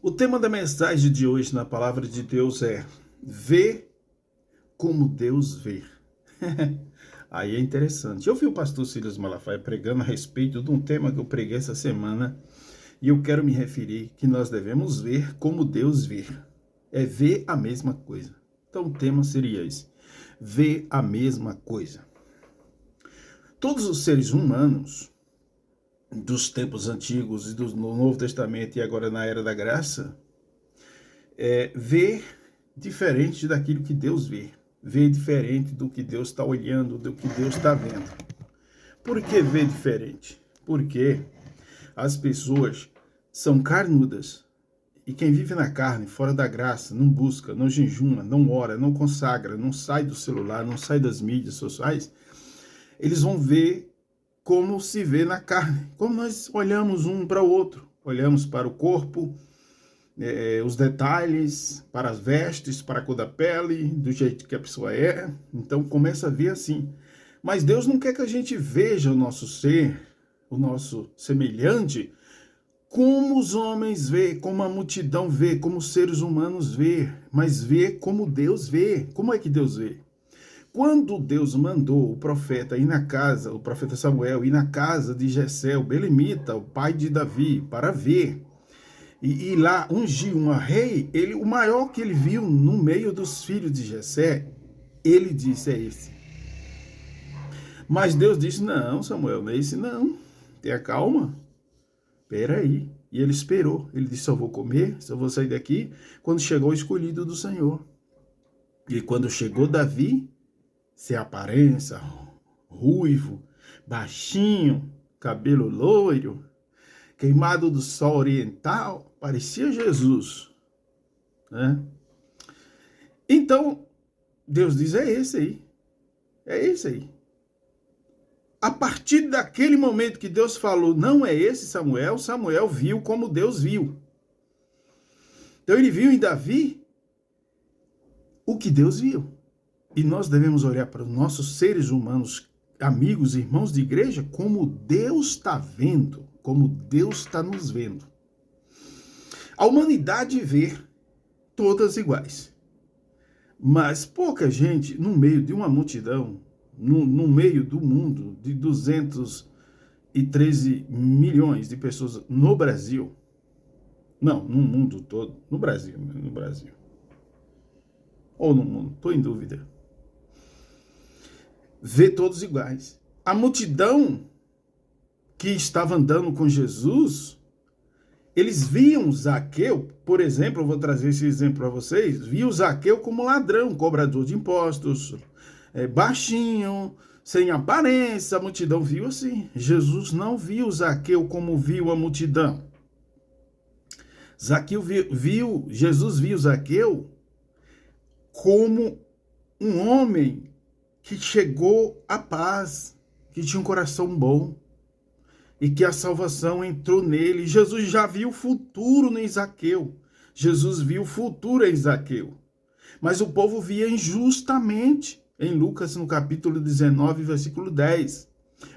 O tema da mensagem de hoje na palavra de Deus é: vê como Deus vê. Aí é interessante. Eu vi o pastor Silas Malafaia pregando a respeito de um tema que eu preguei essa semana e eu quero me referir que nós devemos ver como Deus vê. É ver a mesma coisa. Então o tema seria esse: ver a mesma coisa. Todos os seres humanos dos tempos antigos e do Novo Testamento e agora na Era da Graça, vê diferente daquilo que Deus vê. Vê diferente do que Deus está olhando, do que Deus está vendo. Por que vê diferente? Porque as pessoas são carnudas. E quem vive na carne, fora da graça, não busca, não jejuma, não ora, não consagra, não sai do celular, não sai das mídias sociais, eles vão ver como se vê na carne, como nós olhamos um para o outro, olhamos para o corpo, os detalhes, para as vestes, para a cor da pele, do jeito que a pessoa é, então começa a ver assim. Mas Deus não quer que a gente veja o nosso ser, o nosso semelhante, como os homens vê, como a multidão vê, como os seres humanos vê, mas vê como Deus vê. Como é que Deus vê? Quando Deus mandou o profeta ir na casa, o profeta Samuel ir na casa de Jessé, o belemita, o pai de Davi, para ver, e lá ungir um rei, o maior que ele viu no meio dos filhos de Jessé, ele disse: é esse. Mas Deus disse: não, Samuel, não é esse não, tenha calma, peraí. E ele esperou, ele disse: só vou comer, só vou sair daqui quando chegou o escolhido do Senhor. E quando chegou Davi, sem aparência, ruivo, baixinho, cabelo loiro, queimado do sol oriental, parecia Jesus, né? Então, Deus diz: é esse aí, é esse aí. A partir daquele momento que Deus falou: não é esse Samuel, Samuel viu como Deus viu. Então ele viu em Davi o que Deus viu. E nós devemos olhar para os nossos seres humanos, amigos, irmãos de igreja, como Deus está vendo, como Deus está nos vendo. A humanidade vê todas iguais. Mas pouca gente, no meio de uma multidão, no meio do mundo, de 213 milhões de pessoas no Brasil, não, no mundo todo, no Brasil, ou no mundo, estou em dúvida, vê todos iguais. A multidão que estava andando com Jesus, eles viam Zaqueu, por exemplo, eu vou trazer esse exemplo para vocês, viam Zaqueu como ladrão, cobrador de impostos, baixinho, sem aparência, a multidão viu assim. Jesus não viu Zaqueu como viu a multidão. Jesus viu Zaqueu como um homem que chegou à paz, que tinha um coração bom e que a salvação entrou nele. Jesus já viu o futuro em Zaqueu. Jesus viu o futuro em Zaqueu. Mas o povo via injustamente em Lucas, no capítulo 19, versículo 10.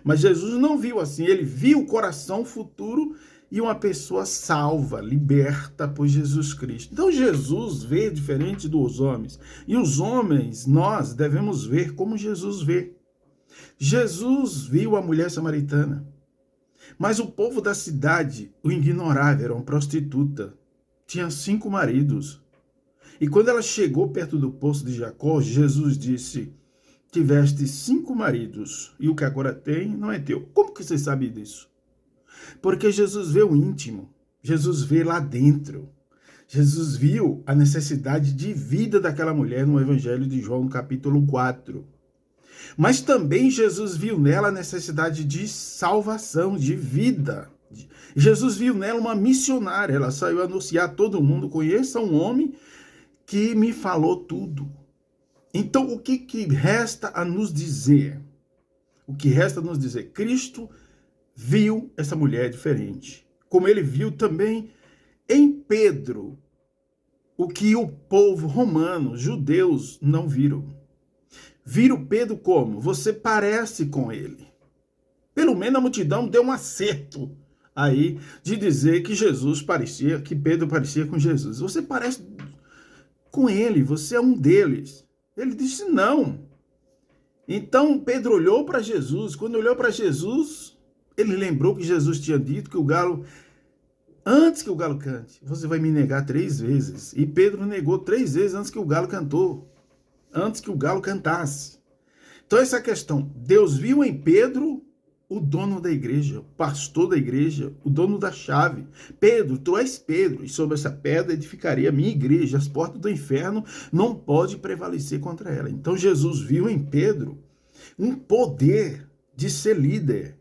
Mas Jesus não viu assim. Ele viu o coração futuro e uma pessoa salva, liberta por Jesus Cristo. Então Jesus vê diferente dos homens. E os homens, nós devemos ver como Jesus vê. Jesus viu a mulher samaritana. Mas o povo da cidade o ignorava, era uma prostituta. Tinha 5 maridos. E quando ela chegou perto do poço de Jacó, Jesus disse: tiveste 5 maridos, e o que agora tem não é teu. Como que você sabe disso? Porque Jesus vê o íntimo, Jesus vê lá dentro. Jesus viu a necessidade de vida daquela mulher no Evangelho de João, no capítulo 4. Mas também Jesus viu nela a necessidade de salvação, de vida. Jesus viu nela uma missionária, ela saiu a anunciar a todo mundo: conheça um homem que me falou tudo. Então, o que resta a nos dizer? O que resta a nos dizer? Cristo viu essa mulher diferente. Como ele viu também em Pedro o que o povo romano, judeus, não viram. Viram Pedro como? Você parece com ele. Pelo menos a multidão deu um acerto. aí de dizer que que Pedro parecia com Jesus. Você parece com ele, você é um deles. Ele disse não. Então Pedro olhou para Jesus. Quando olhou para Jesus, ele lembrou que Jesus tinha dito que antes que o galo cante, você vai me negar 3 vezes. E Pedro negou 3 vezes antes que o galo cantou. Antes que o galo cantasse. Então essa questão, Deus viu em Pedro o dono da igreja, o pastor da igreja, o dono da chave. Pedro, tu és Pedro, e sobre essa pedra edificarei a minha igreja. As portas do inferno não podem prevalecer contra ela. Então Jesus viu em Pedro um poder de ser líder.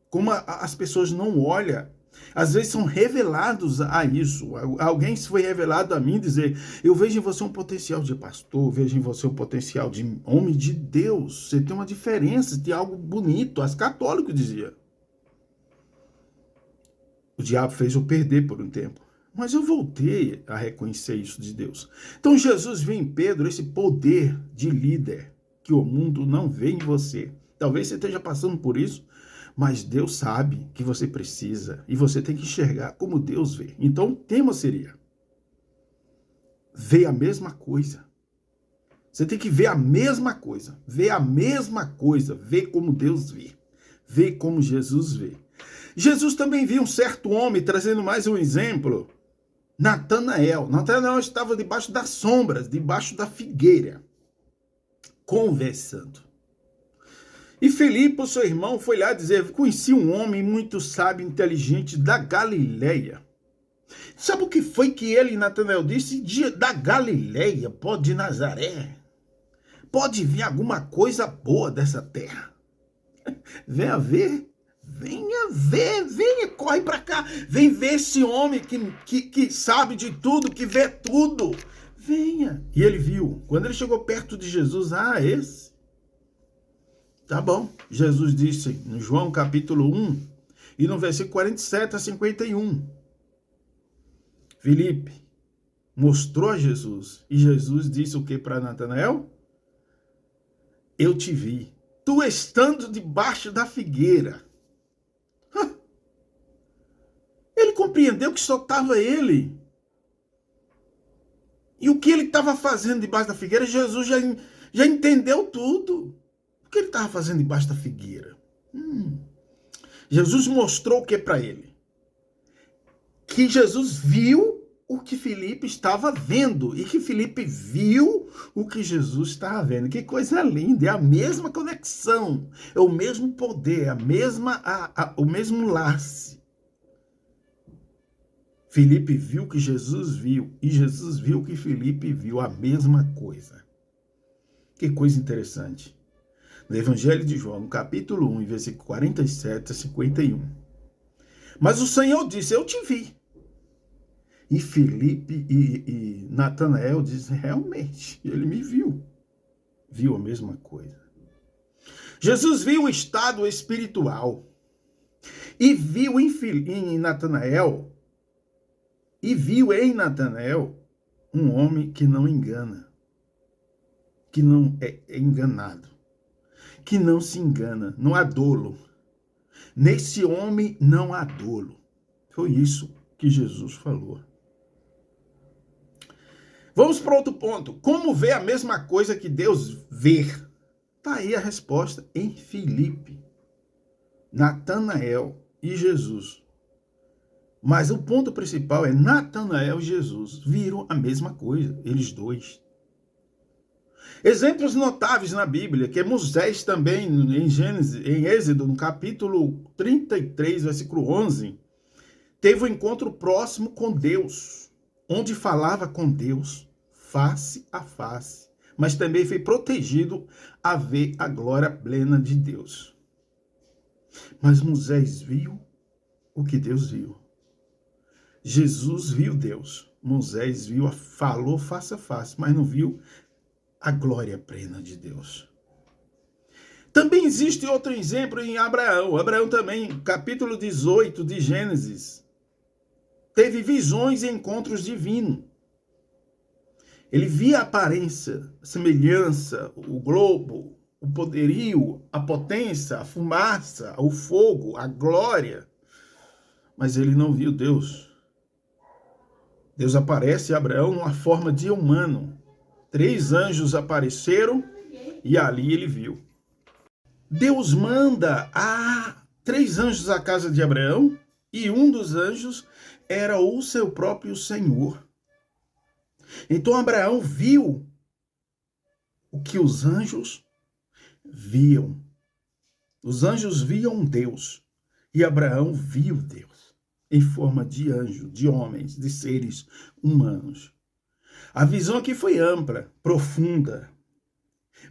Como as pessoas não olham, às vezes são revelados a isso. Alguém foi revelado a mim dizer, eu vejo em você um potencial de pastor, eu vejo em você um potencial de homem de Deus. Você tem uma diferença, tem algo bonito. As católicos diziam. O diabo fez eu perder por um tempo. Mas eu voltei a reconhecer isso de Deus. Então Jesus viu em Pedro esse poder de líder que o mundo não vê em você. Talvez você esteja passando por isso, mas Deus sabe que você precisa e você tem que enxergar como Deus vê. Então o tema seria: ver a mesma coisa. Você tem que ver a mesma coisa, ver a mesma coisa, ver como Deus vê, ver como Jesus vê. Jesus também viu um certo homem, trazendo mais um exemplo, Natanael. Natanael estava debaixo das sombras, debaixo da figueira, conversando. E Filipe, seu irmão, foi lá dizer, conheci um homem muito sábio e inteligente da Galileia. Sabe o que foi que ele, Natanael, disse? Da Galileia, de Nazaré, pode vir alguma coisa boa dessa terra. Venha ver, venha, corre para cá. Vem ver esse homem que sabe de tudo, que vê tudo. Venha. E ele viu. Quando ele chegou perto de Jesus, esse. Tá bom. Jesus disse no João capítulo 1 e no versículo 47 a 51. Filipe mostrou a Jesus e Jesus disse o que para Natanael? Eu te vi, tu estando debaixo da figueira. Ele compreendeu que só estava ele. E o que ele estava fazendo debaixo da figueira, Jesus já entendeu tudo. O que ele estava fazendo debaixo da figueira? Jesus mostrou o que para ele? Que Jesus viu o que Filipe estava vendo. E que Filipe viu o que Jesus estava vendo. Que coisa linda. É a mesma conexão. É o mesmo poder. O mesmo laço. Filipe viu o que Jesus viu. E Jesus viu o que Filipe viu. A mesma coisa. Que coisa interessante. No Evangelho de João, no capítulo 1, versículo 47 a 51. Mas o Senhor disse, eu te vi. E Filipe e Natanael dizem, realmente, ele me viu. Viu a mesma coisa. Jesus viu o estado espiritual. E viu em Natanael, um homem que não engana. Que não é enganado. Que não se engana, não há dolo. Nesse homem não há dolo. Foi isso que Jesus falou. Vamos para outro ponto. Como ver a mesma coisa que Deus vê? Está aí a resposta em Filipe, Natanael e Jesus. Mas o ponto principal é Natanael e Jesus viram a mesma coisa, eles dois. Exemplos notáveis na Bíblia, que é Moisés também, em Êxodo, no capítulo 33, versículo 11, teve um encontro próximo com Deus, onde falava com Deus face a face, mas também foi protegido a ver a glória plena de Deus. Mas Moisés viu o que Deus viu. Jesus viu Deus. Moisés falou face a face, mas não viu a glória plena de Deus. Também existe outro exemplo em Abraão. Abraão também, capítulo 18 de Gênesis, teve visões e encontros divinos. Ele via a aparência, a semelhança, o globo, o poderio, a potência, a fumaça, o fogo, a glória. mas ele não viu Deus. Deus aparece a Abraão numa forma de humano. 3 anjos apareceram e ali ele viu. Deus manda 3 anjos à casa de Abraão e um dos anjos era o seu próprio Senhor. Então Abraão viu o que os anjos viam. Os anjos viam Deus e Abraão viu Deus em forma de anjo, de homens, de seres humanos. A visão aqui foi ampla, profunda.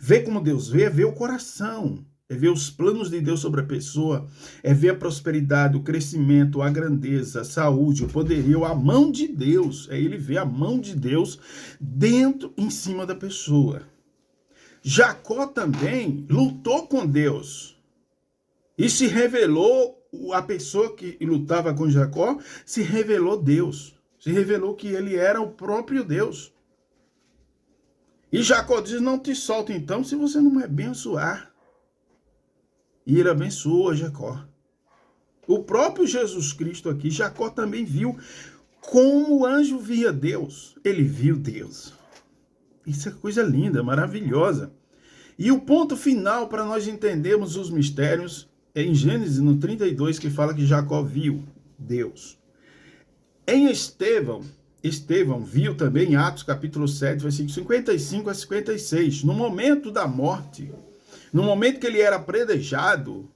Ver como Deus vê, é ver o coração, é ver os planos de Deus sobre a pessoa, é ver a prosperidade, o crescimento, a grandeza, a saúde, o poderio, a mão de Deus. É ele ver a mão de Deus dentro, em cima da pessoa. Jacó também lutou com Deus e se revelou, a pessoa que lutava com Jacó se revelou Deus, se revelou que ele era o próprio Deus. E Jacó diz, não te solto então se você não me abençoar. E ele abençoa Jacó. O próprio Jesus Cristo aqui, Jacó também viu como o anjo via Deus. Ele viu Deus. Isso é coisa linda, maravilhosa. E o ponto final para nós entendermos os mistérios é em Gênesis, no 32, que fala que Jacó viu Deus. Em Estevão viu também, em Atos capítulo 7, versículos 55 a 56, no momento da morte, no momento que ele era apredejado,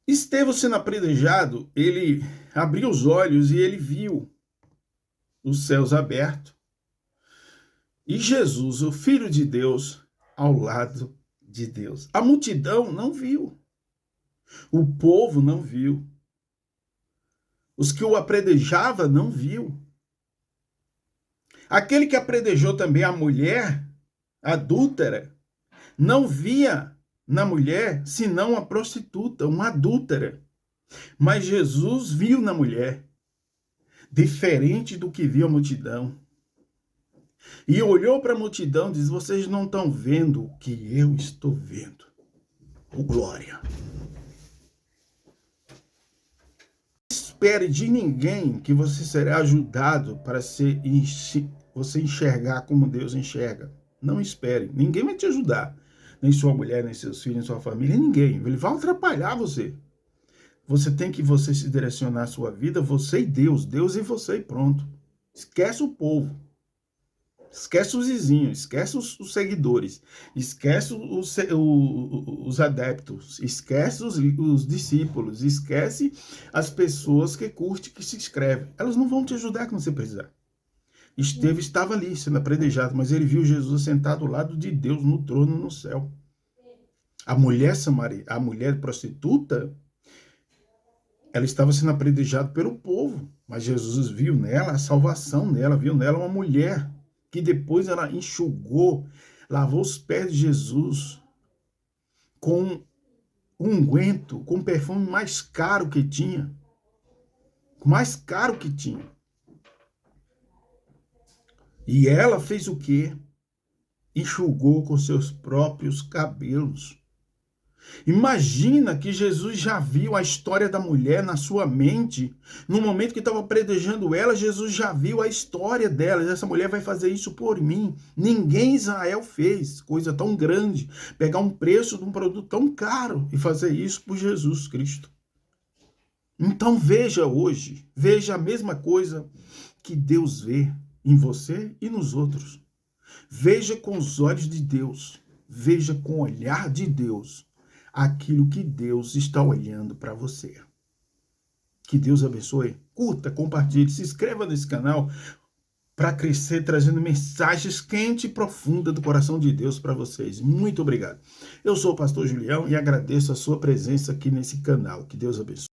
Estevão sendo apredejado, ele abriu os olhos e ele viu os céus abertos e Jesus, o Filho de Deus, ao lado de Deus. A multidão não viu. O povo não viu. Os que o apredejava não viu. Aquele que apredejou também a mulher adúltera não via na mulher senão uma prostituta, uma adúltera. Mas Jesus viu na mulher, diferente do que viu a multidão. E olhou para a multidão e diz, vocês não estão vendo o que eu estou vendo. Oh, glória! Espere de ninguém que você será ajudado para você enxergar como Deus enxerga. Não espere. Ninguém vai te ajudar. Nem sua mulher, nem seus filhos, nem sua família, ninguém. Ele vai atrapalhar você. Você tem que se direcionar a sua vida, você e Deus. Deus e você e pronto. Esquece o povo. Esquece os vizinhos, esquece os seguidores, esquece os adeptos, esquece os discípulos, esquece as pessoas que curtem, que se inscrevem. Elas não vão te ajudar quando você precisar. Estevão estava ali, sendo apredejado, mas ele viu Jesus sentado ao lado de Deus no trono no céu. A mulher prostituta, ela estava sendo apredejada pelo povo, mas Jesus viu nela a salvação dela, viu nela uma mulher que depois ela enxugou, lavou os pés de Jesus com um unguento, com o perfume mais caro que tinha. E ela fez o quê? Enxugou com seus próprios cabelos. Imagina que Jesus já viu a história da mulher na sua mente. No momento que estava predejando ela, Jesus já viu a história dela. Essa mulher vai fazer isso por mim. Ninguém em Israel fez coisa tão grande. Pegar um preço de um produto tão caro e fazer isso por Jesus Cristo. Então veja hoje, veja a mesma coisa que Deus vê em você e nos outros. Veja com os olhos de Deus. Veja com o olhar de Deus aquilo que Deus está olhando para você. Que Deus abençoe. Curta, compartilhe, se inscreva nesse canal para crescer, trazendo mensagens quentes e profundas do coração de Deus para vocês. Muito obrigado. Eu sou o pastor Julião e agradeço a sua presença aqui nesse canal. Que Deus abençoe.